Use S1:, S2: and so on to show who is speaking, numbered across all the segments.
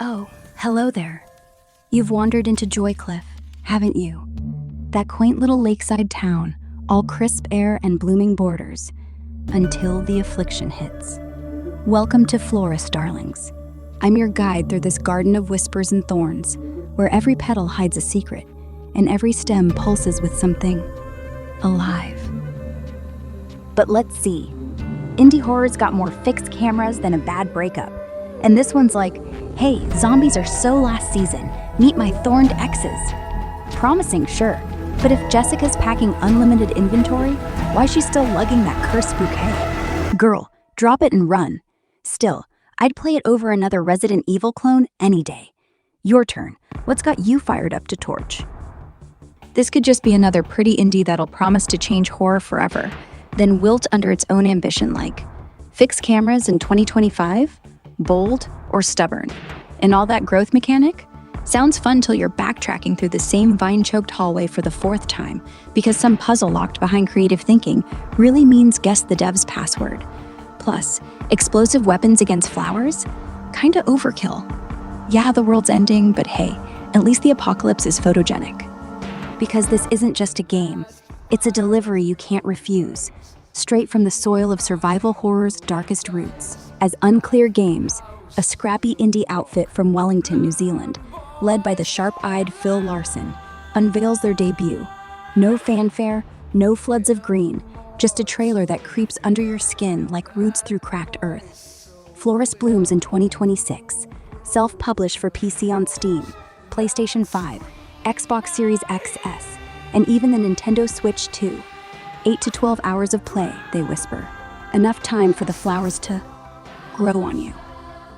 S1: Oh, hello there. You've wandered into Joycliff, haven't you? That quaint little lakeside town, all crisp air and blooming borders, until the affliction hits. Welcome to Florist, darlings. I'm your guide through this garden of whispers and thorns, where every petal hides a secret, and every stem pulses with something alive. But let's see. Indie horror's got more fixed cameras than a bad breakup. And this one's like, hey, zombies are so last season. Meet my thorned exes. Promising, sure. But if Jessica's packing unlimited inventory, why's she still lugging that cursed bouquet? Girl, drop it and run. Still, I'd play it over another Resident Evil clone any day. Your turn. What's got you fired up to torch?
S2: This could just be another pretty indie that'll promise to change horror forever, then wilt under its own ambition like fix cameras in 2025, bold or stubborn. And all that growth mechanic? Sounds fun till you're backtracking through the same vine-choked hallway for the fourth time because some puzzle locked behind creative thinking really means guess the dev's password. Plus, explosive weapons against flowers? Kinda overkill. Yeah, the world's ending, but hey, at least the apocalypse is photogenic.
S1: Because this isn't just a game. It's a delivery you can't refuse. Straight from the soil of survival horror's darkest roots. As Unclear Games, a scrappy indie outfit from Wellington, New Zealand, led by the sharp-eyed Phil Larson, unveils their debut. No fanfare, no floods of green, just a trailer that creeps under your skin like roots through cracked earth. Florist blooms in 2026, self-published for PC on Steam, PlayStation 5, Xbox Series XS, and even the Nintendo Switch 2. 8 to 12 hours of play, they whisper. Enough time for the flowers to grow on you.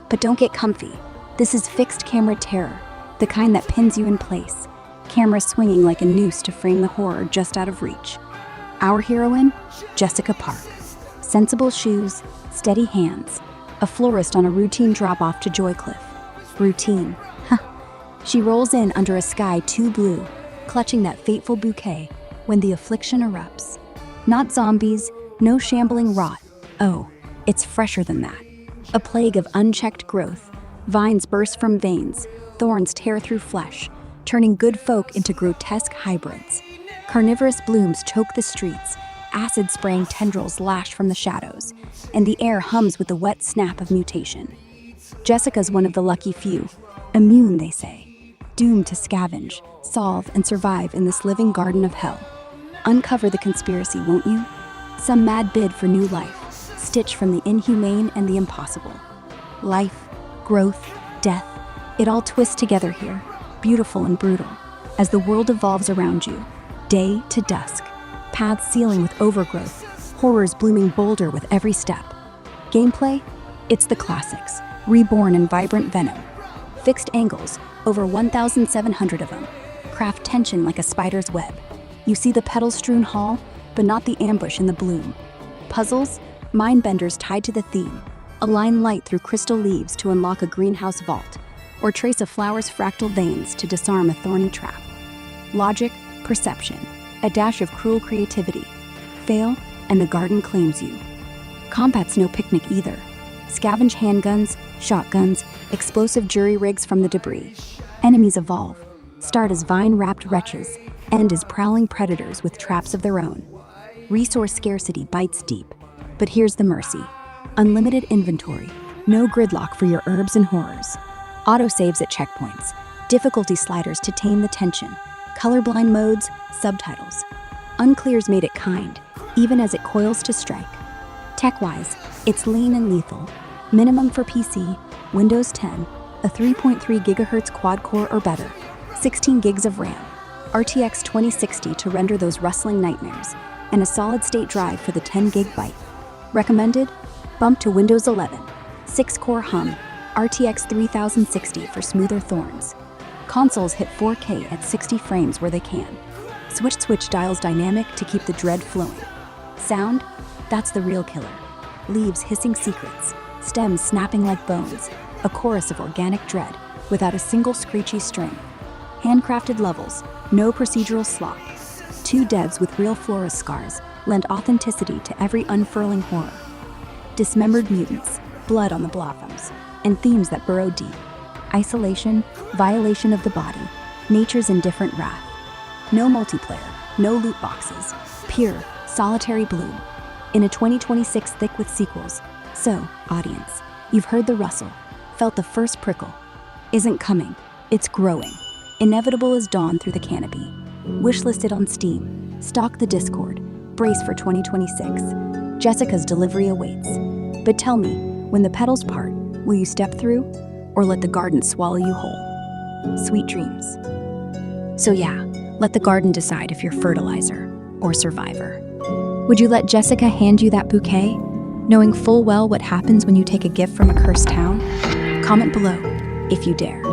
S1: But don't get comfy. This is fixed camera terror, the kind that pins you in place, camera swinging like a noose to frame the horror just out of reach. Our heroine, Jessica Park. Sensible shoes, steady hands, a florist on a routine drop-off to Joycliff. Routine. Huh. She rolls in under a sky too blue, clutching that fateful bouquet when the affliction erupts. Not zombies, no shambling rot. Oh, it's fresher than that. A plague of unchecked growth. Vines burst from veins, thorns tear through flesh, turning good folk into grotesque hybrids. Carnivorous blooms choke the streets, acid-spraying tendrils lash from the shadows, and the air hums with the wet snap of mutation. Jessica's one of the lucky few, immune, they say, doomed to scavenge, solve, and survive in this living garden of hell. Uncover the conspiracy, won't you? Some mad bid for new life, stitched from the inhumane and the impossible. Life, growth, death, it all twists together here, beautiful and brutal, as the world evolves around you, day to dusk, paths sealing with overgrowth, horrors blooming bolder with every step. Gameplay? It's the classics, reborn in vibrant venom. Fixed angles, over 1,700 of them, craft tension like a spider's web. You see the petal-strewn hall, but not the ambush in the bloom. Puzzles? Mind-benders tied to the theme. Align light through crystal leaves to unlock a greenhouse vault, or trace a flower's fractal veins to disarm a thorny trap. Logic, perception, a dash of cruel creativity. Fail, and the garden claims you. Combat's no picnic either. Scavenge handguns, shotguns, explosive jury rigs from the debris. Enemies evolve. Start as vine-wrapped wretches, end as prowling predators with traps of their own. Resource scarcity bites deep, but here's the mercy. Unlimited inventory, no gridlock for your herbs and horrors. Autosaves at checkpoints, difficulty sliders to tame the tension, colorblind modes, subtitles. Unclear's made it kind, even as it coils to strike. Tech-wise, it's lean and lethal. Minimum for PC, Windows 10, a 3.3 GHz quad-core or better, 16 gigs of RAM, RTX 2060 to render those rustling nightmares, and a solid-state drive for the 10 gig byte. Recommended? Bump to Windows 11, 6-core hum, RTX 3060 for smoother thorns. Consoles hit 4K at 60 frames where they can. Switch dials dynamic to keep the dread flowing. Sound? That's the real killer. Leaves hissing secrets, stems snapping like bones, a chorus of organic dread without a single screechy string. Handcrafted levels, no procedural slop. 2 devs with real florist scars lend authenticity to every unfurling horror. Dismembered mutants, blood on the blossoms, and themes that burrow deep. Isolation, violation of the body, nature's indifferent wrath. No multiplayer, no loot boxes, pure, solitary bloom. In a 2026 thick with sequels. So, audience, you've heard the rustle, felt the first prickle. Isn't coming, it's growing. Inevitable as dawn through the canopy. Wishlisted on Steam. Stock the Discord. Brace for 2026. Jessica's delivery awaits. But tell me, when the petals part, will you step through or let the garden swallow you whole? Sweet dreams. So yeah, let the garden decide if you're fertilizer or survivor. Would you let Jessica hand you that bouquet, knowing full well what happens when you take a gift from a cursed town? Comment below if you dare.